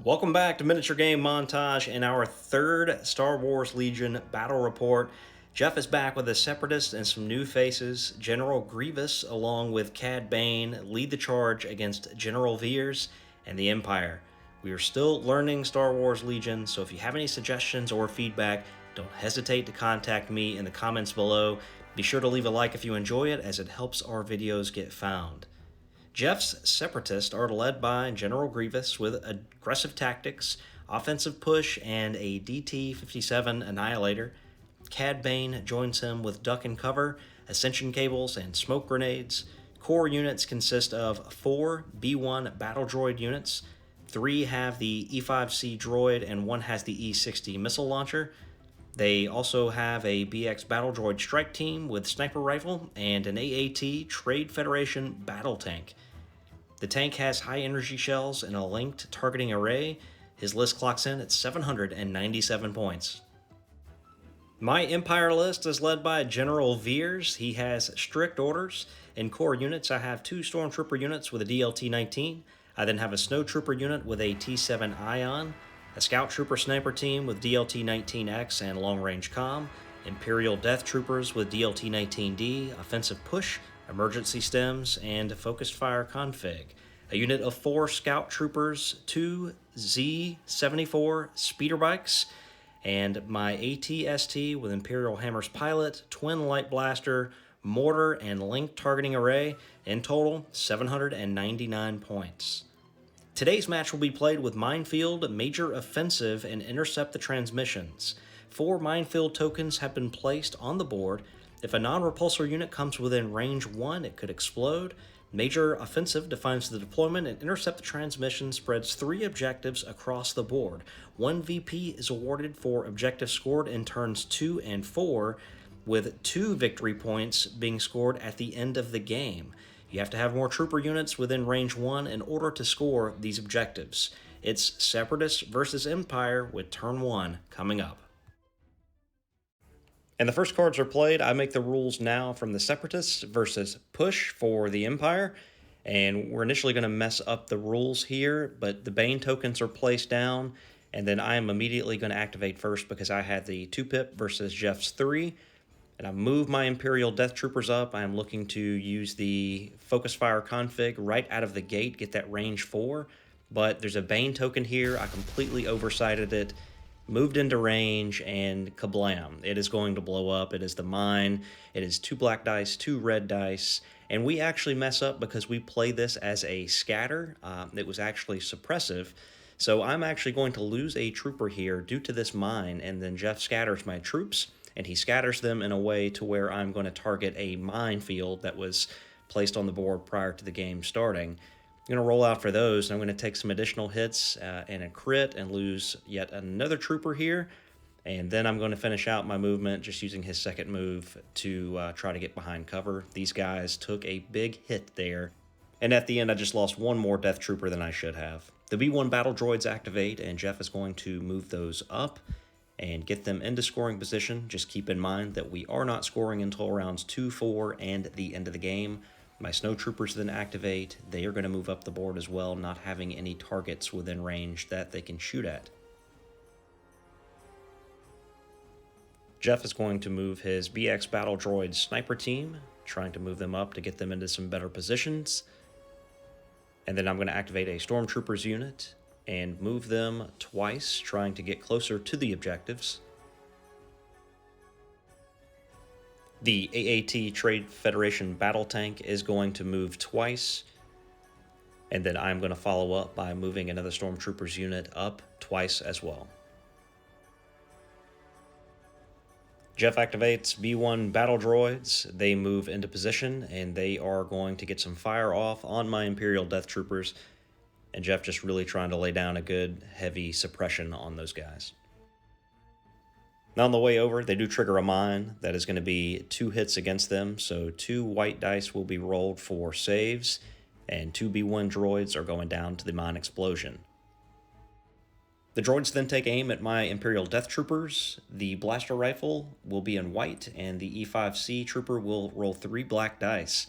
Welcome back to Miniature Game Montage and our third Star Wars Legion battle report. Jeff is back with the Separatists and some new faces. General Grievous, along with Cad Bane, lead the charge against General Veers and the Empire. We are still learning Star Wars Legion, so if you have any suggestions or feedback, don't hesitate to contact me in the comments below. Be sure to leave a like if you enjoy it, as it helps our videos get found. Jeff's Separatists are led by General Grievous with aggressive tactics, offensive push, and a DT-57 Annihilator. Cad Bane joins him with duck and cover, ascension cables, and smoke grenades. Core units consist of 4 B-1 battle droid units. 3 have the E-5C droid, and 1 has the E-60 missile launcher. They also have a BX battle droid strike team with sniper rifle and an AAT Trade Federation battle tank. The tank has high energy shells and a linked targeting array. His list clocks in at 797 points. My Empire list is led by General Veers. He has strict orders. In core units, I have 2 Stormtrooper units with a DLT-19. I then have a Snowtrooper unit with a T-7 Ion, a Scout Trooper Sniper team with DLT-19X and Long Range Comm, Imperial Death Troopers with DLT-19D, Offensive Push, Emergency Stems, and Focused Fire Config. A unit of 4 Scout Troopers, 2 Z-74 Speeder Bikes, and my AT-ST with Imperial Hammer's Pilot, Twin Light Blaster, Mortar, and Linked Targeting Array. In total, 799 points. Today's match will be played with Minefield, Major Offensive, and Intercept the Transmissions. 4 Minefield tokens have been placed on the board. If a non-repulsor unit comes within range 1, it could explode. Major Offensive defines the deployment, and Intercept the Transmission spreads 3 objectives across the board. 1 VP is awarded for objectives scored in turns 2 and 4, with 2 victory points being scored at the end of the game. You have to have more trooper units within range 1 in order to score these objectives. It's Separatists versus Empire with turn 1 coming up. And the first cards are played. I make the rules now from the Separatists versus Push for the Empire. And we're initially going to mess up the rules here, but the Bane tokens are placed down, and then I am immediately going to activate first because I had the 2-pip versus Jeff's 3. And I move my Imperial Death Troopers up. I am looking to use the Focus Fire config right out of the gate, get that range 4. But there's a Bane token here. I completely oversighted it, moved into range, and kablam. It is going to blow up. It is the mine. It is 2 black dice, 2 red dice. And we actually mess up because we play this as a scatter. It was actually suppressive. So I'm actually going to lose a trooper here due to this mine, and then Jeff scatters my troops, and he scatters them in a way to where I'm going to target a minefield that was placed on the board prior to the game starting. I'm going to roll out for those, and I'm going to take some additional hits and a crit and lose yet another trooper here. And then I'm going to finish out my movement just using his second move to try to get behind cover. These guys took a big hit there. And at the end, I just lost 1 more Death Trooper than I should have. The B-1 battle droids activate, and Jeff is going to move those up and get them into scoring position. Just keep in mind that we are not scoring until rounds 2, 4, and the end of the game. My Snowtroopers then activate. They are going to move up the board as well, not having any targets within range that they can shoot at. Jeff is going to move his BX battle droid sniper team, trying to move them up to get them into some better positions. And then I'm going to activate a Stormtroopers unit and move them twice, trying to get closer to the objectives. The AAT Trade Federation battle tank is going to move twice, and then I'm going to follow up by moving another Stormtroopers unit up twice as well. Jeff activates B-1 battle droids. They move into position, and they are going to get some fire off on my Imperial Death Troopers, and Jeff just really trying to lay down a good heavy suppression on those guys. Now on the way over, they do trigger a mine. That is going to be 2 hits against them, so 2 white dice will be rolled for saves, and 2 B-1 droids are going down to the mine explosion. The droids then take aim at my Imperial Death Troopers. The blaster rifle will be in white, and the E-5C trooper will roll 3 black dice.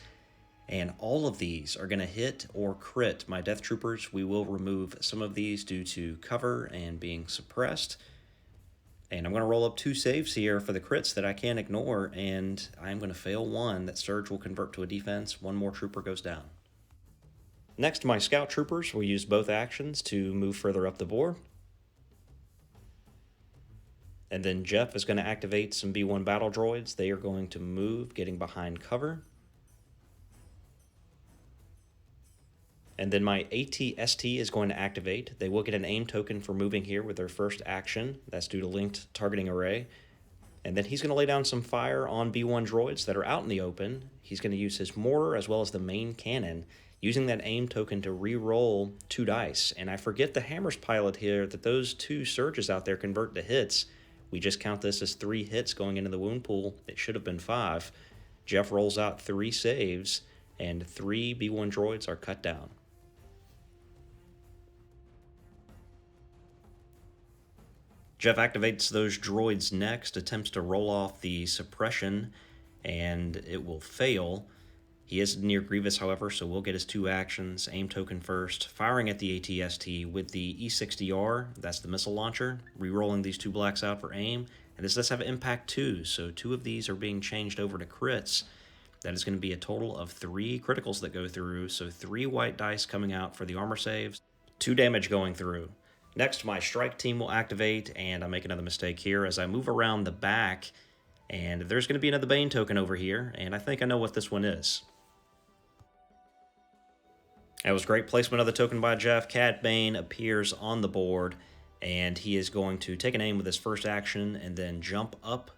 And all of these are going to hit or crit my Death Troopers. We will remove some of these due to cover and being suppressed. And I'm going to roll up 2 saves here for the crits that I can't ignore, and I'm going to fail 1. That surge will convert to a defense. 1 more trooper goes down. Next, my Scout Troopers will use both actions to move further up the board. And then Jeff is going to activate some B1 battle droids. They are going to move, getting behind cover. And then my AT-ST is going to activate. They will get an aim token for moving here with their first action. That's due to linked targeting array. And then he's going to lay down some fire on B1 droids that are out in the open. He's going to use his mortar as well as the main cannon, using that aim token to re-roll 2 dice. And I forget the Hammers pilot here that those 2 surges out there convert to hits. We just count this as 3 hits going into the wound pool. It should have been 5. Jeff rolls out 3 saves, and 3 B1 droids are cut down. Jeff activates those droids next, attempts to roll off the suppression, and it will fail. He is near Grievous, however, so we'll get his 2 actions. Aim token first, firing at the AT-ST with the E60R, that's the missile launcher, re-rolling these 2 blacks out for aim, and this does have impact 2, so 2 of these are being changed over to crits. That is going to be a total of 3 criticals that go through, so 3 white dice coming out for the armor saves, 2 damage going through. Next, my strike team will activate, and I make another mistake here as I move around the back, and there's going to be another Bane token over here, and I think I know what this one is. That was great placement of the token by Jeff. Cad Bane appears on the board, and he is going to take an aim with his first action and then jump up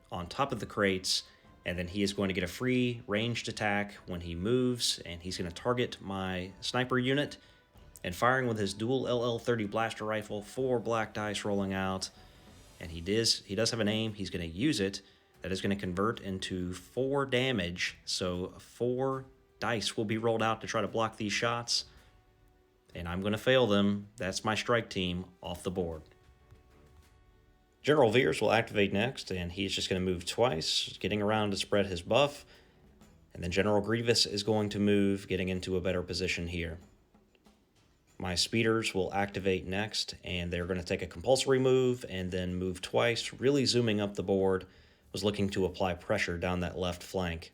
on top of the crates, and then he is going to get a free ranged attack when he moves, and he's going to target my sniper unit. And firing with his dual LL30 blaster rifle, 4 black dice rolling out, and he does have an aim. He's going to use it. That is going to convert into 4 damage, so 4 dice will be rolled out to try to block these shots, and I'm going to fail them. That's my strike team off the board. General Veers will activate next, and he's just going to move twice, getting around to spread his buff, and then General Grievous is going to move, getting into a better position here. My speeders will activate next, and they're going to take a compulsory move and then move twice, really zooming up the board. Was looking to apply pressure down that left flank.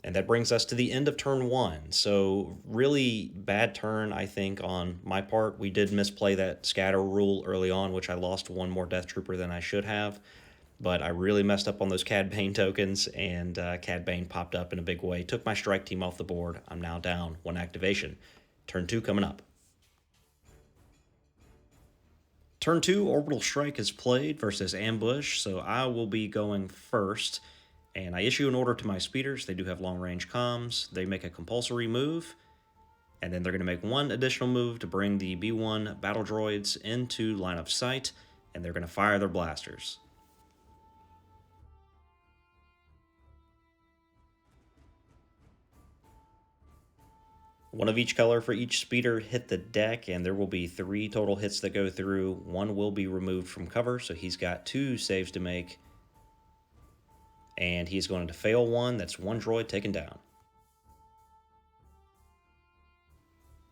And that brings us to the end of turn 1. So really bad turn, I think, on my part. We did misplay that scatter rule early on, which I lost 1 more Death Trooper than I should have. But I really messed up on those Cad Bane tokens, and Cad Bane popped up in a big way. Took my strike team off the board. I'm now down 1 activation. Turn 2 coming up. Turn 2, Orbital Strike is played versus Ambush, so I will be going first. And I issue an order to my speeders. They do have long-range comms. They make a compulsory move, and then they're going to make 1 additional move to bring the B1 battle droids into line of sight, and they're going to fire their blasters. One of each color for each speeder hit the deck, and there will be 3 total hits that go through. 1 will be removed from cover, so he's got 2 saves to make. And he's going to fail 1. That's 1 droid taken down.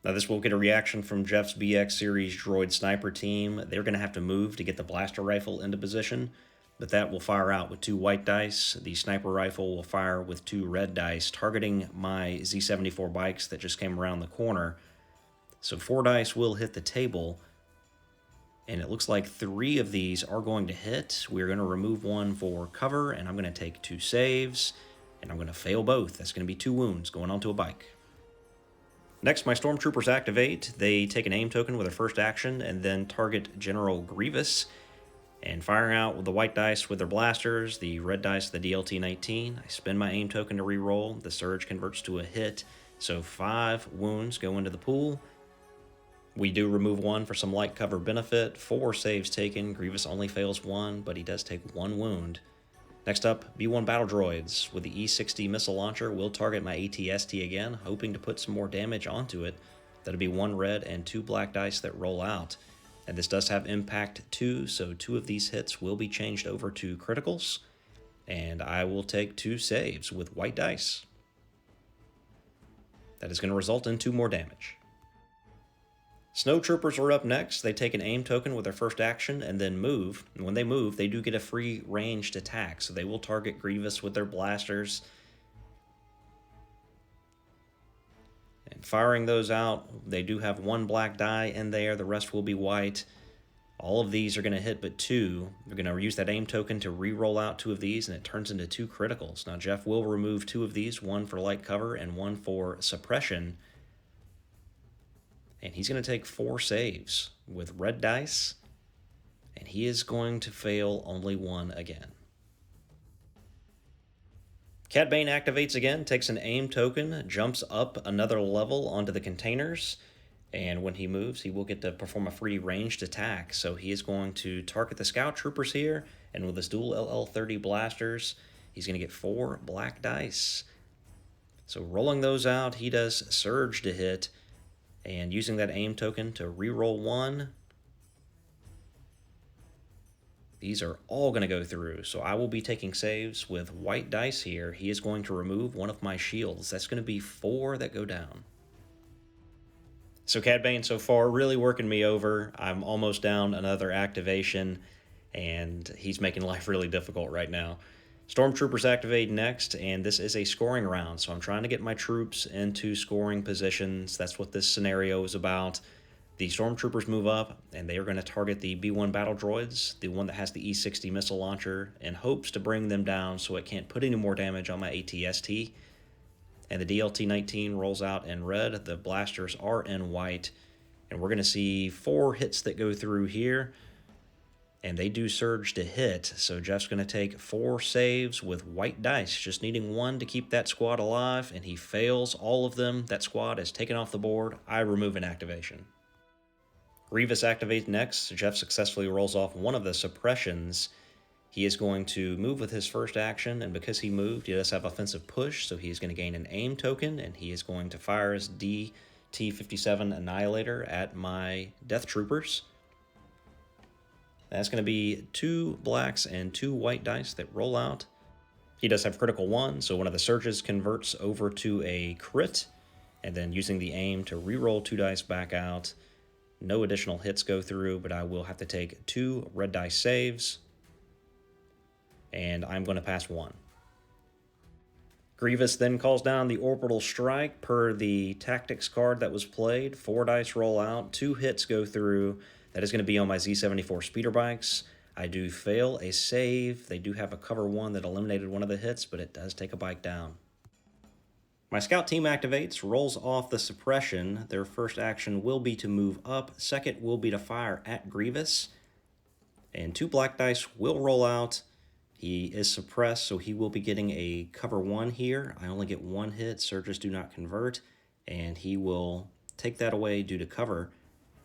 Now this will get a reaction from Jeff's BX series droid sniper team. They're going to have to move to get the blaster rifle into position, but that will fire out with 2 white dice. The sniper rifle will fire with 2 red dice, targeting my Z-74 bikes that just came around the corner. So 4 dice will hit the table, and it looks like 3 of these are going to hit. We're going to remove 1 for cover, and I'm going to take 2 saves, and I'm going to fail both. That's going to be 2 wounds going onto a bike. Next, my Stormtroopers activate. They take an aim token with their first action, and then target General Grievous. And firing out with the white dice with their blasters, the red dice, the DLT-19. I spend my aim token to re-roll. The surge converts to a hit, so 5 wounds go into the pool. We do remove 1 for some light cover benefit. 4 saves taken. Grievous only fails 1, but he does take 1 wound. Next up, B1 battle droids. With the E60 missile launcher, we'll target my AT-ST again, hoping to put some more damage onto it. That'll be 1 red and 2 black dice that roll out. And this does have impact 2, so 2 of these hits will be changed over to criticals. and I will take 2 saves with white dice. That is going to result in 2 more damage. Snow Troopers are up next. They take an aim token with their first action and then move. And when they move, they do get a free ranged attack, so they will target Grievous with their blasters. And firing those out, they do have 1 black die in there. The rest will be white. All of these are going to hit but 2. They're going to use that aim token to re-roll out 2 of these, and it turns into 2 criticals. Now, Jeff will remove 2 of these, 1 for light cover and 1 for suppression. And he's going to take 4 saves with red dice, and he is going to fail only 1 again. Cad Bane activates again, takes an aim token, jumps up another level onto the containers, and when he moves, he will get to perform a free ranged attack. So he is going to target the Scout Troopers here, and with his dual LL-30 blasters, he's going to get 4 black dice. So rolling those out, he does Surge to hit, and using that aim token to reroll 1. These are all going to go through, so I will be taking saves with white dice here. He is going to remove 1 of my shields. That's going to be 4 that go down. So Cad Bane so far really working me over. I'm almost down another activation, and he's making life really difficult right now. Stormtroopers activate next, and this is a scoring round, so I'm trying to get my troops into scoring positions. That's what this scenario is about. The Stormtroopers move up, and they are going to target the B-1 battle droids, the one that has the E-60 missile launcher, in hopes to bring them down so it can't put any more damage on my AT-ST. And the DLT-19 rolls out in red. The blasters are in white, and we're going to see 4 hits that go through here. And they do Surge to hit, so Jeff's going to take 4 saves with white dice, just needing 1 to keep that squad alive, and he fails all of them. That squad is taken off the board. I remove an activation. Grievous activates next. Jeff successfully rolls off 1 of the suppressions. He is going to move with his first action, and because he moved, he does have offensive push, so he's going to gain an aim token, and he is going to fire his DT-57 Annihilator at my Death Troopers. That's going to be 2 blacks and 2 white dice that roll out. He does have critical 1, so one of the surges converts over to a crit, and then using the aim to re-roll 2 dice back out. No additional hits go through, but I will have to take 2 red dice saves, and I'm going to pass 1. Grievous then calls down the Orbital Strike per the Tactics card that was played. 4 dice roll out, 2 hits go through. That is going to be on my Z-74 speeder bikes. I do fail a save. They do have a cover 1 that eliminated one of the hits, but it does take a bike down. My scout team activates, rolls off the suppression. Their first action will be to move up. Second will be to fire at Grievous. And 2 black dice will roll out. He is suppressed, so he will be getting a cover 1 here. I only get 1 hit. Surges do not convert, and he will take that away due to cover.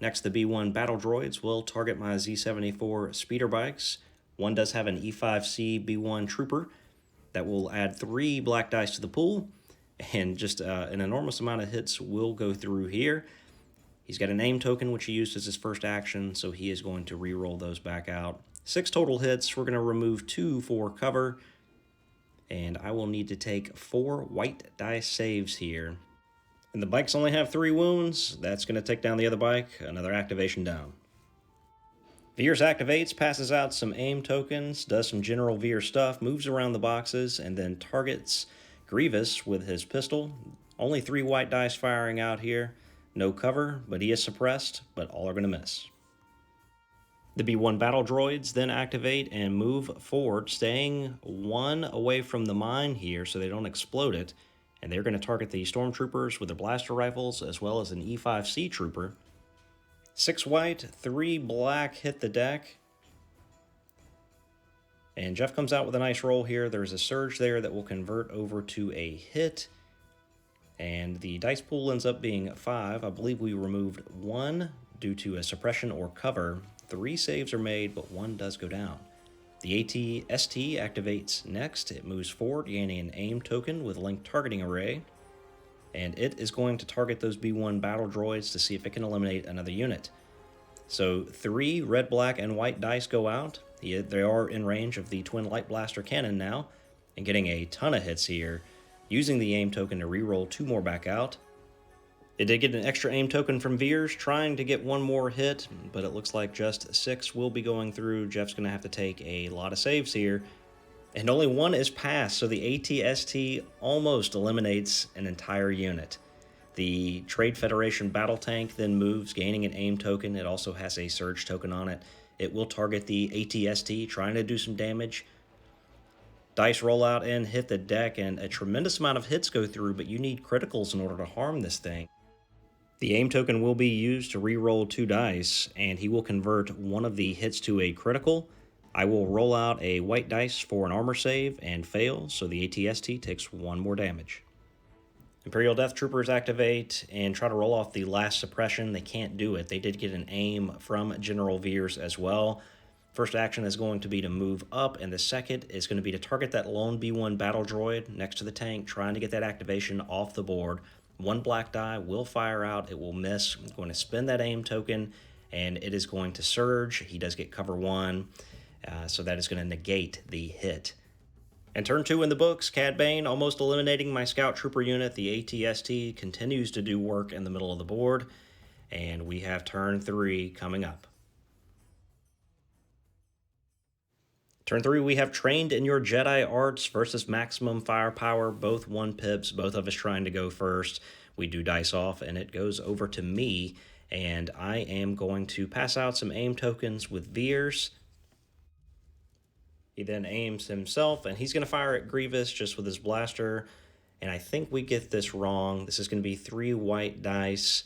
Next, the B-1 battle droids will target my Z-74 speeder bikes. One does have an E-5C B-1 trooper that will add 3 black dice to the pool, and just an enormous amount of hits will go through here. He's got an aim token, which he used as his first action, so he is going to re-roll those back out. 6 total hits. We're going to remove 2 for cover, and I will need to take 4 white dice saves here. And the bikes only have 3 wounds. That's going to take down the other bike. Another activation down. Veers activates, passes out some aim tokens, does some General Veers stuff, moves around the boxes, and then targets Grievous with his pistol. Only 3 white dice firing out here. No cover, but he is suppressed, but all are going to miss. The B-1 battle droids then activate and move forward, staying 1 away from the mine here so they don't explode it. And they're going to target the Stormtroopers with their blaster rifles, as well as an E-5C trooper. 6 white, 3 black hit the deck. And Jeff comes out with a nice roll here. There's a surge there that will convert over to a hit. And the dice pool ends up being 5. I believe we removed 1 due to a suppression or cover. 3 saves are made, but 1 does go down. The AT-ST activates next. It moves forward, gaining an aim token with linked targeting array. And it is going to target those B-1 battle droids to see if it can eliminate another unit. So 3 red, black, and white dice go out. They are in range of the Twin Light Blaster cannon now, and getting a ton of hits here, using the aim token to reroll 2 more back out. It did get an extra aim token from Veers, trying to get 1 more hit, but it looks like just 6 will be going through. Jeff's going to have to take a lot of saves here, and only 1 is passed, so the ATST almost eliminates an entire unit. The Trade Federation battle tank then moves, gaining an aim token. It also has a surge token on it. It will target the ATST, trying to do some damage. Dice roll out and hit the deck, and a tremendous amount of hits go through, but you need criticals in order to harm this thing. The aim token will be used to re-roll 2 dice, and he will convert one of the hits to a critical. I will roll out a white dice for an armor save and fail, so the ATST takes 1 more damage. Imperial Death Troopers activate and try to roll off the last suppression. They can't do it. They did get an aim from General Veers as well. First action is going to be to move up, and the second is going to be to target that lone B1 battle droid next to the tank, trying to get that activation off the board. 1 black die will fire out. It will miss. I'm going to spend that aim token, and it is going to surge. He does get cover 1, so that is going to negate the hit. And turn 2 in the books, Cad Bane almost eliminating my Scout Trooper unit. The ATST continues to do work in the middle of the board, and we have turn 3 coming up. Turn 3, we have Trained in Your Jedi Arts versus Maximum Firepower, both 1 pips, both of us trying to go first. We do dice off, and it goes over to me, and I am going to pass out some aim tokens with Veers. He then aims himself, and he's going to fire at Grievous just with his blaster. And I think we get this wrong. This is going to be 3 white dice.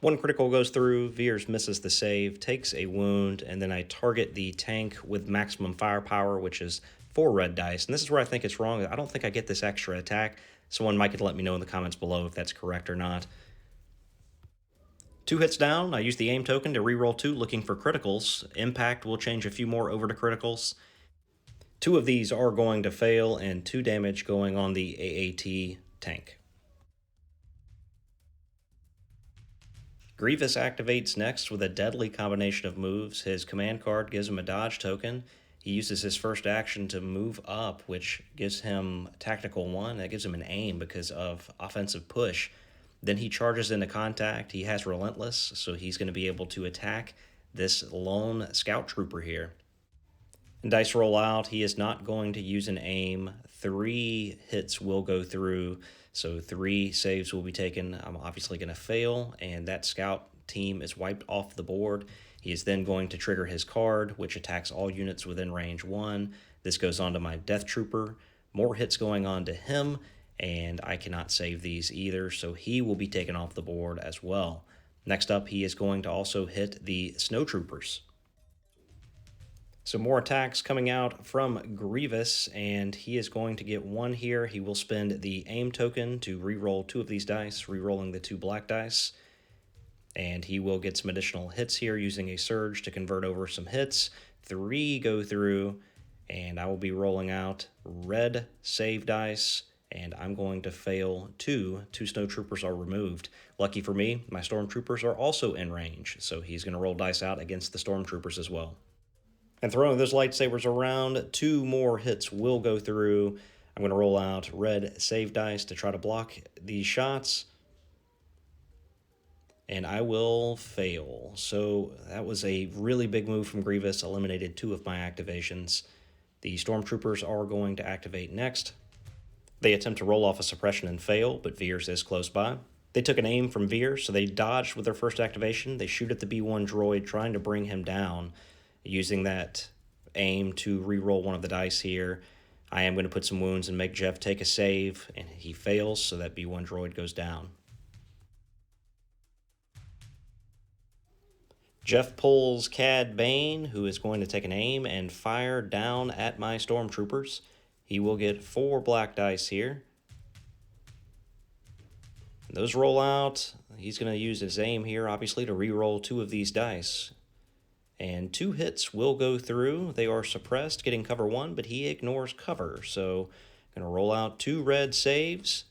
1 critical goes through. Veers misses the save, takes a wound, and then I target the tank with maximum firepower, which is 4 red dice. And this is where I think it's wrong. I don't think I get this extra attack. Someone might could let me know in the comments below if that's correct or not. 2 hits down. I use the aim token to reroll 2, looking for criticals. Impact will change a few more over to criticals. 2 of these are going to fail, and 2 damage going on the AAT tank. Grievous activates next with a deadly combination of moves. His command card gives him a dodge token. He uses his first action to move up, which gives him tactical 1. That gives him an aim because of offensive push. Then he charges into contact. He has Relentless, so he's going to be able to attack this lone Scout Trooper here. And dice roll out. He is not going to use an aim. 3 hits will go through, so 3 saves will be taken. I'm obviously going to fail, and that Scout team is wiped off the board. He is then going to trigger his card, which attacks all units within range 1. This goes on to my Death Trooper. More hits going on to him, and I cannot save these either, so he will be taken off the board as well. Next up, he is going to also hit the Snow Troopers. So more attacks coming out from Grievous, and he is going to get 1 here. He will spend the aim token to re-roll 2 of these dice, re-rolling the 2 black dice. And he will get some additional hits here using a surge to convert over some hits. 3 go through, and I will be rolling out red save dice, and I'm going to fail 2. 2 Snow Troopers are removed. Lucky for me, my Stormtroopers are also in range, so he's going to roll dice out against the Stormtroopers as well. And throwing those lightsabers around, 2 more hits will go through. I'm going to roll out red save dice to try to block these shots. And I will fail. So that was a really big move from Grievous, eliminated 2 of my activations. The Stormtroopers are going to activate next. They attempt to roll off a suppression and fail, but Veers is close by. They took an aim from Veers, so they dodged with their first activation. They shoot at the B1 droid, trying to bring him down. Using that aim to re-roll 1 of the dice here, I am going to put some wounds and make Jeff take a save, and he fails, so that B1 droid goes down. Jeff pulls Cad Bane, who is going to take an aim and fire down at my Stormtroopers. He will get 4 black dice here. Those roll out. He's going to use his aim here, obviously, to re-roll 2 of these dice. And 2 hits will go through. They are suppressed, getting cover 1, but he ignores cover. So I'm going to roll out 2 red saves.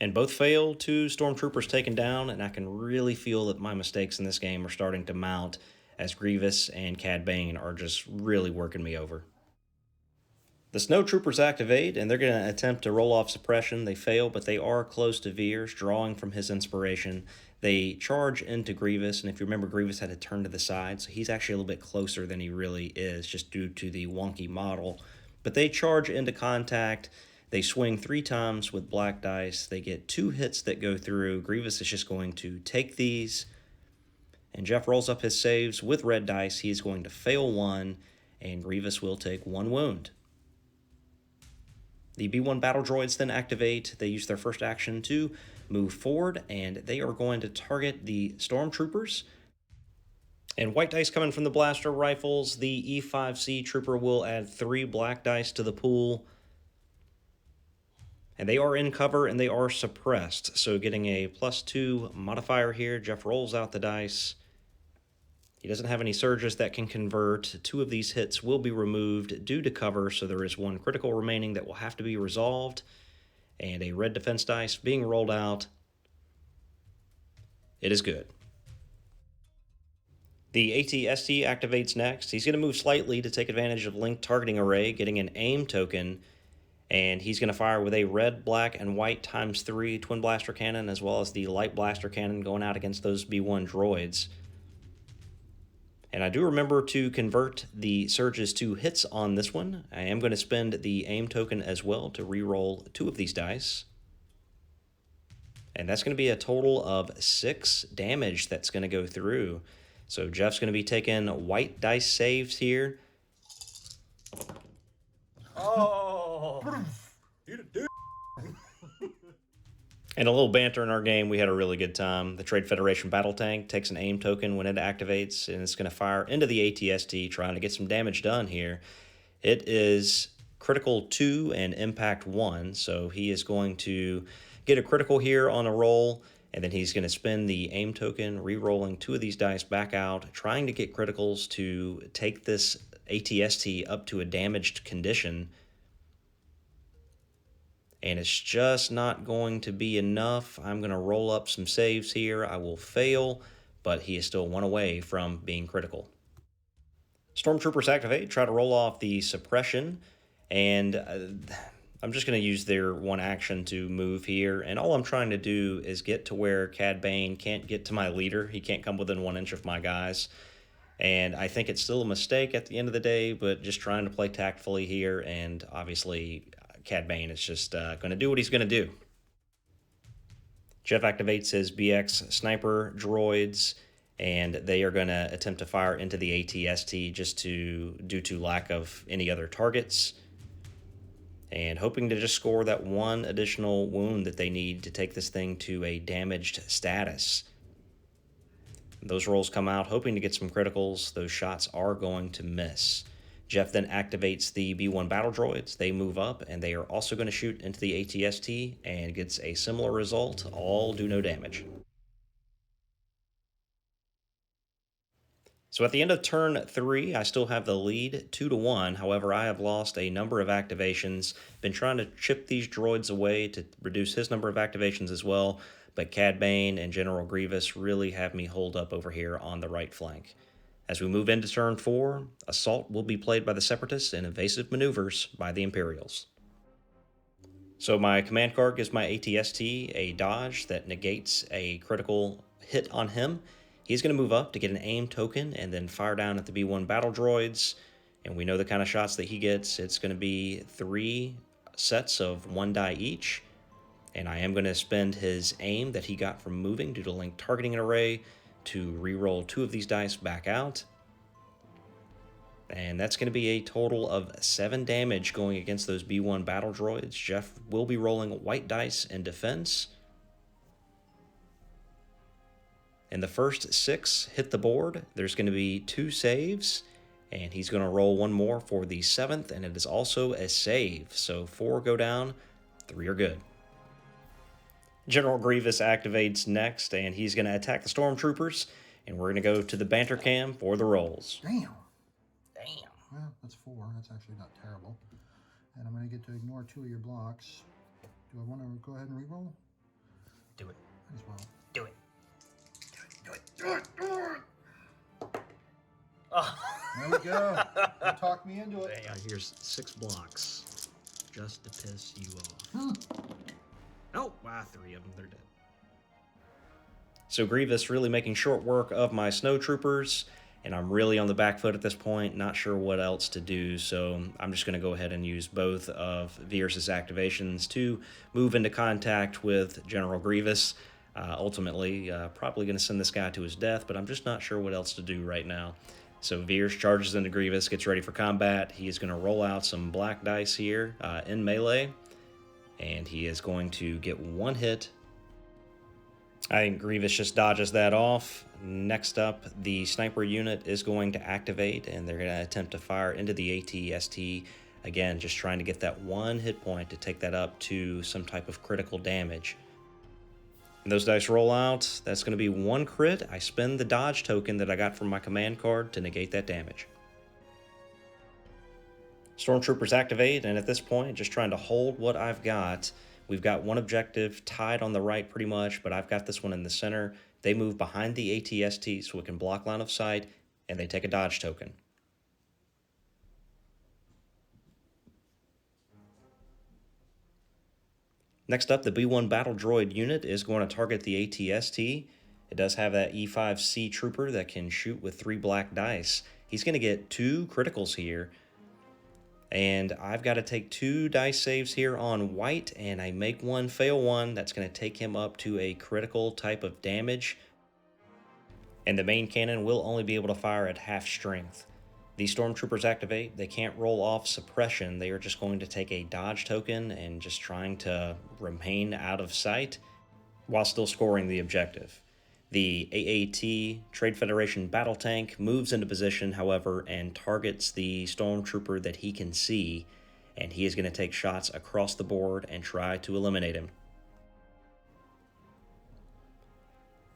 And both fail, 2 Stormtroopers taken down, and I can really feel that my mistakes in this game are starting to mount. as Grievous and Cad Bane are just really working me over. The Snow Troopers activate, and they're going to attempt to roll off suppression. They fail, but they are close to Veers, drawing from his inspiration. They charge into Grievous, and if you remember, Grievous had to turn to the side, so he's actually a little bit closer than he really is, just due to the wonky model. But they charge into contact. They swing 3 times with black dice. They get 2 hits that go through. Grievous is just going to take these, and Jeff rolls up his saves with red dice. He's going to fail 1, and Grievous will take 1 wound. The B1 battle droids then activate. They use their first action to move forward, and they are going to target the stormtroopers. And white dice coming from the blaster rifles. The E5C trooper will add 3 black dice to the pool. And they are in cover and they are suppressed. So getting a +2 modifier here. Jeff rolls out the dice. He doesn't have any surges that can convert. 2 of these hits will be removed due to cover, so there is 1 critical remaining that will have to be resolved. And a red defense dice being rolled out. It is good. The AT-ST activates next. He's going to move slightly to take advantage of linked targeting array, getting an aim token, and he's going to fire with a red, black, and white ×3 twin blaster cannon, as well as the light blaster cannon going out against those B1 droids. And I do remember to convert the surges to hits on this one. I am going to spend the aim token as well to re-roll 2 of these dice. And that's going to be a total of 6 damage that's going to go through. So Jeff's going to be taking white dice saves here. Oh! And a little banter in our game. We had a really good time. The Trade Federation battle tank takes an aim token when it activates, and it's going to fire into the AT-ST, trying to get some damage done here. It is critical 2 and impact 1, so he is going to get a critical here on a roll, and then he's going to spend the aim token, re-rolling 2 of these dice back out, trying to get criticals to take this AT-ST up to a damaged condition. And it's just not going to be enough. I'm going to roll up some saves here. I will fail, but he is still 1 away from being critical. Stormtroopers activate, try to roll off the suppression, and I'm just going to use their 1 action to move here. And all I'm trying to do is get to where Cad Bane can't get to my leader. He can't come within 1 inch of my guys. And I think it's still a mistake at the end of the day, but just trying to play tactfully here, and obviously Cad Bane is just going to do what he's going to do. Jeff activates his BX sniper droids, and they are going to attempt to fire into the AT-ST just due to lack of any other targets, and hoping to just score that 1 additional wound that they need to take this thing to a damaged status. Those rolls come out hoping to get some criticals. Those shots are going to miss. Jeff then activates the B1 battle droids. They move up, and they are also going to shoot into the AT-ST and gets a similar result. All do no damage. So at the end of turn 3, I still have the lead 2-1. However, I have lost a number of activations. Been trying to chip these droids away to reduce his number of activations as well. But Cad Bane and General Grievous really have me holed up over here on the right flank. As we move into turn 4, assault will be played by the Separatists and evasive maneuvers by the Imperials. So my command card gives my AT-ST a dodge that negates a critical hit on him. He's going to move up to get an aim token and then fire down at the B1 battle droids. And we know the kind of shots that he gets. It's going to be 3 sets of 1 die each. And I am going to spend his aim that he got from moving due to linked targeting array to re-roll 2 of these dice back out. And that's going to be a total of 7 damage going against those B1 battle droids. Jeff will be rolling white dice in defense. And the first 6 hit the board. There's going to be 2 saves, and he's going to roll 1 more for the 7th, and it is also a save. So 4 go down, 3 are good. General Grievous activates next, and he's going to attack the Stormtroopers, and we're going to go to the banter cam for the rolls. Damn. Well, that's 4. That's actually not terrible. And I'm going to get to ignore 2 of your blocks. Do I want to go ahead and reroll? Do it. As well. Do it. Do it. There we go. You talked me into it. Here's 6 blocks, just to piss you off. Oh, wow, 3 of them, they're dead. So Grievous really making short work of my snow troopers, and I'm really on the back foot at this point, not sure what else to do, so I'm just going to go ahead and use both of Veers' activations to move into contact with General Grievous. Ultimately, probably going to send this guy to his death, but I'm just not sure what else to do right now. So Veers charges into Grievous, gets ready for combat. He is going to roll out some black dice here in melee, and he is going to get 1 hit. I think Grievous just dodges that off. Next up, the sniper unit is going to activate, and they're going to attempt to fire into the AT-ST. Again, just trying to get that 1 hit point to take that up to some type of critical damage. And those dice roll out. That's going to be 1 crit. I spend the dodge token that I got from my command card to negate that damage. Stormtroopers activate, and at this point, just trying to hold what I've got. We've got 1 objective tied on the right pretty much, but I've got this one in the center. They move behind the AT-ST so it can block line of sight, and they take a dodge token. Next up, the B-1 battle droid unit is going to target the AT-ST. It does have that E5C trooper that can shoot with 3 black dice. He's going to get 2 criticals here. And I've got to take 2 dice saves here on white, and I make 1, fail 1. That's going to take him up to a critical type of damage. And the main cannon will only be able to fire at half strength. The stormtroopers activate. They can't roll off suppression. They are just going to take a dodge token and just trying to remain out of sight while still scoring the objective. The AAT, Trade Federation battle tank, moves into position, however, and targets the stormtrooper that he can see, and he is going to take shots across the board and try to eliminate him.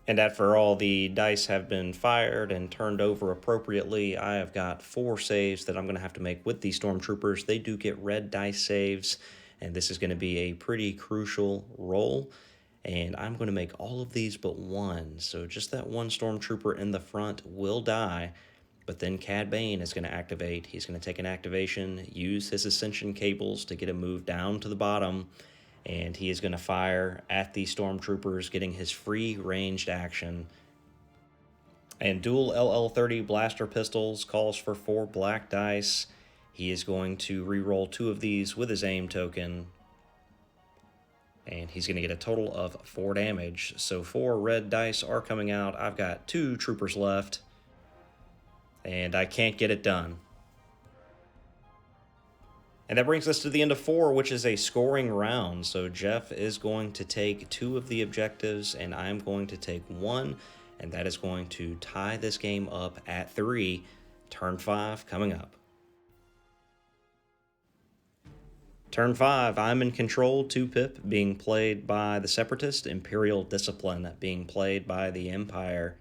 And after all the dice have been fired and turned over appropriately, I have got 4 saves that I'm going to have to make with these stormtroopers. They do get red dice saves, and this is going to be a pretty crucial roll. And I'm going to make all of these but 1. So just that 1 stormtrooper in the front will die. But then Cad Bane is going to activate. He's going to take an activation, use his ascension cables to get him moved down to the bottom. And he is going to fire at the stormtroopers, getting his free ranged action. And dual LL-30 blaster pistols calls for 4 black dice. He is going to reroll 2 of these with his aim token. And he's going to get a total of 4 damage. So 4 red dice are coming out. I've got 2 troopers left. And I can't get it done. And that brings us to the end of 4, which is a scoring round. So Jeff is going to take 2 of the objectives, and I'm going to take 1. And that is going to tie this game up at 3. Turn 5 coming up. Turn 5, I'm in control, 2-pip being played by the Separatist, Imperial Discipline being played by the Empire.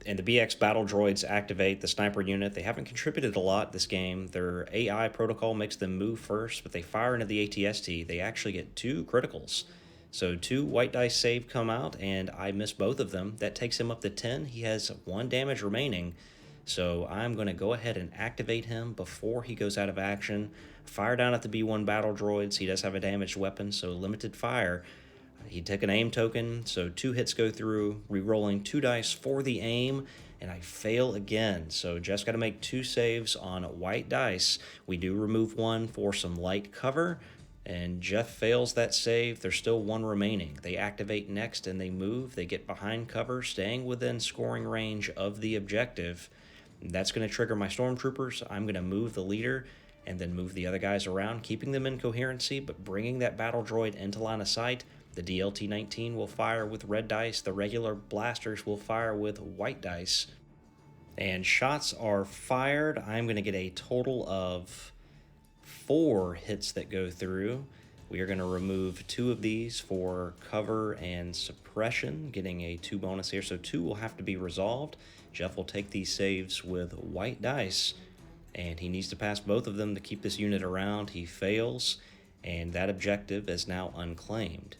And the BX battle droids activate the sniper unit. They haven't contributed a lot this game. Their AI protocol makes them move first, but they fire into the AT-ST. They actually get 2 criticals. So 2 white dice save come out, and I miss both of them. That takes him up to 10. He has 1 damage remaining. So I'm going to go ahead and activate him before he goes out of action. Fire down at the B-1 battle droids. He does have a damaged weapon, so limited fire. He took an aim token, so 2 hits go through, re-rolling 2 dice for the aim, and I fail again. So just got to make 2 saves on white dice. We do remove 1 for some light cover, and Jeff fails that save. There's still 1 remaining. They activate next, and they move. They get behind cover, staying within scoring range of the objective. That's going to trigger my stormtroopers. I'm going to move the leader and then move the other guys around, keeping them in coherency, but bringing that battle droid into line of sight. The DLT-19 will fire with red dice. The regular blasters will fire with white dice. And shots are fired. I'm going to get a total of 4 hits that go through. We are going to remove 2 of these for cover and suppression, getting a 2 bonus here. So 2 will have to be resolved. Jeff will take these saves with white dice, and he needs to pass both of them to keep this unit around. He fails, and that objective is now unclaimed.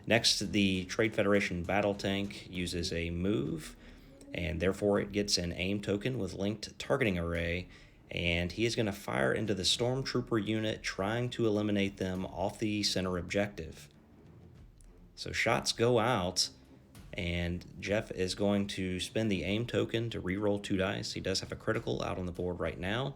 Next, the Trade Federation battle tank uses a move, and therefore it gets an aim token with linked targeting array, and he is going to fire into the stormtrooper unit, trying to eliminate them off the center objective. So shots go out, and Jeff is going to spend the aim token to reroll 2 dice. He does have a critical out on the board right now,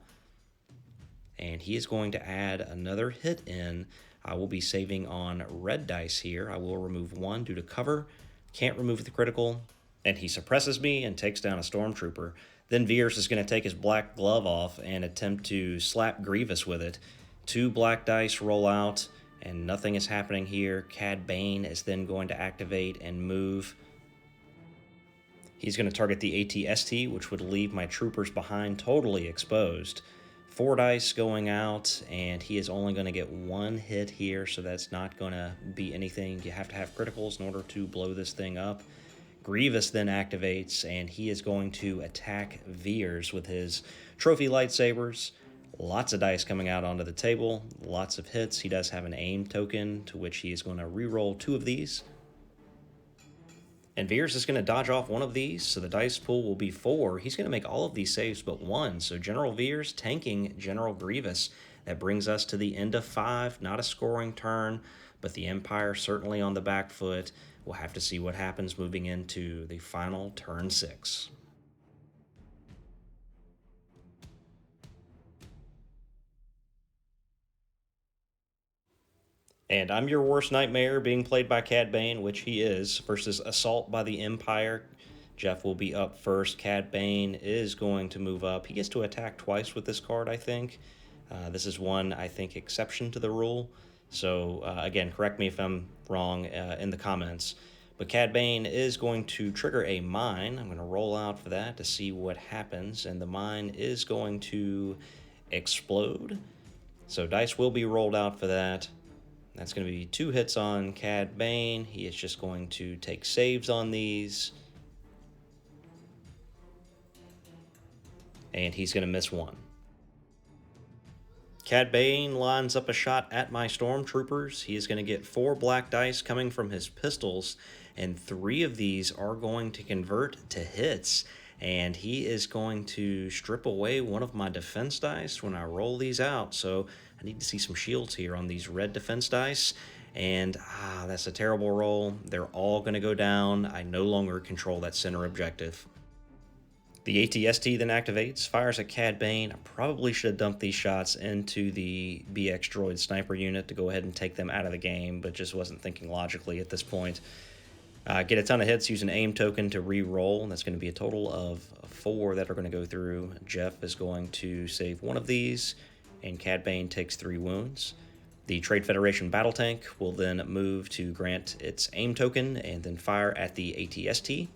and he is going to add another hit in. I will be saving on red dice here. I will remove 1 due to cover. Can't remove the critical, and he suppresses me and takes down a stormtrooper. Then Veers is going to take his black glove off and attempt to slap Grievous with it. 2 black dice roll out, and nothing is happening here. Cad Bane is then going to activate and move. He's going to target the AT-ST, which would leave my troopers behind totally exposed. 4 dice going out, and he is only going to get 1 hit here, so that's not going to be anything. You have to have criticals in order to blow this thing up. Grievous then activates, and he is going to attack Veers with his trophy lightsabers. Lots of dice coming out onto the table, lots of hits. He does have an aim token, to which he is going to reroll 2 of these. And Veers is going to dodge off 1 of these, so the dice pool will be 4. He's going to make all of these saves but 1, so General Veers tanking General Grievous. That brings us to the end of 5, not a scoring turn, but the Empire certainly on the back foot. We'll have to see what happens moving into the final turn 6. And I'm your worst nightmare, being played by Cad Bane, which he is, versus Assault by the Empire. Jeff will be up first. Cad Bane is going to move up. He gets to attack twice with this card, I think. This is one, I think, exception to the rule. So, again, correct me if I'm wrong in the comments. But Cad Bane is going to trigger a mine. I'm going to roll out for that to see what happens. And the mine is going to explode. So dice will be rolled out for that. That's going to be 2 hits on Cad Bane. He is just going to take saves on these. And he's going to miss 1. Cad Bane lines up a shot at my stormtroopers. He is going to get 4 black dice coming from his pistols, and 3 of these are going to convert to hits. And he is going to strip away 1 of my defense dice when I roll these out. So I need to see some shields here on these red defense dice. And that's a terrible roll. They're all going to go down. I no longer control that center objective. The AT-ST then activates, fires at Cad Bane. I probably should have dumped these shots into the BX droid sniper unit to go ahead and take them out of the game, but just wasn't thinking logically at this point. Get a ton of hits, use an aim token to re-roll. That's going to be a total of 4 that are going to go through. Jeff is going to save 1 of these, and Cad Bane takes 3 wounds. The Trade Federation battle tank will then move to grant its aim token and then fire at the AT-ST.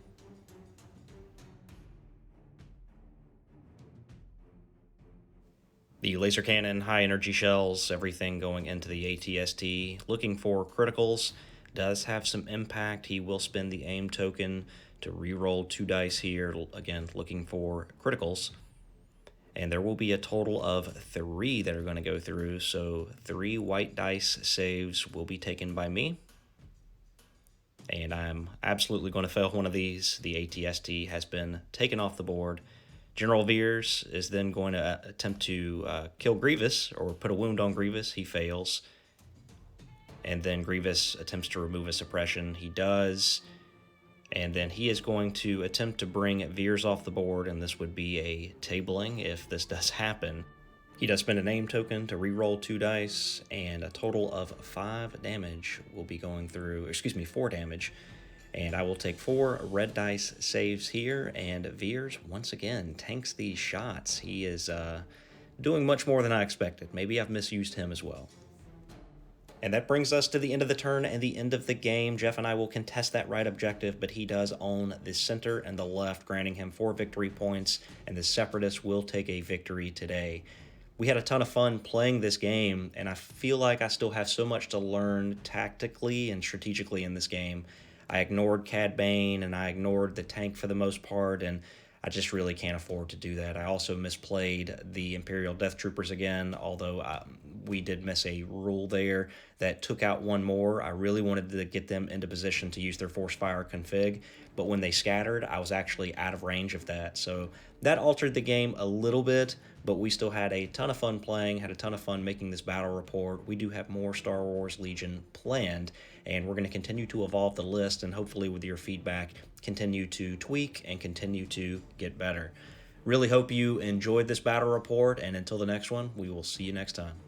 The laser cannon, high energy shells, everything going into the AT-ST. Looking for criticals. Does have some impact. He will spend the aim token to re-roll 2 dice here. Again, looking for criticals. And there will be a total of 3 that are going to go through. So 3 white dice saves will be taken by me. And I'm absolutely going to fail 1 of these. The AT-ST has been taken off the board. General Veers is then going to attempt to kill Grievous, or put a wound on Grievous. He fails. And then Grievous attempts to remove a suppression. He does. And then he is going to attempt to bring Veers off the board, and this would be a tabling if this does happen. He does spend a aim token to re-roll 2 dice, and a total of 5 damage will be going through, 4 damage. And I will take 4 red dice saves here, and Veers, once again, tanks these shots. He is doing much more than I expected. Maybe I've misused him as well. And that brings us to the end of the turn and the end of the game. Jeff and I will contest that right objective, but he does own the center and the left, granting him 4 victory points, and the Separatists will take a victory today. We had a ton of fun playing this game, and I feel like I still have so much to learn tactically and strategically in this game. I ignored Cad Bane, and I ignored the tank for the most part, and I just really can't afford to do that. I also misplayed the Imperial Death Troopers again, although we did miss a rule there that took out one more. I really wanted to get them into position to use their force fire config, but when they scattered, I was actually out of range of that. So that altered the game a little bit, but we still had a ton of fun playing, had a ton of fun making this battle report. We do have more Star Wars Legion planned, and we're going to continue to evolve the list, and hopefully with your feedback, continue to tweak and continue to get better. Really hope you enjoyed this battle report, and until the next one, we will see you next time.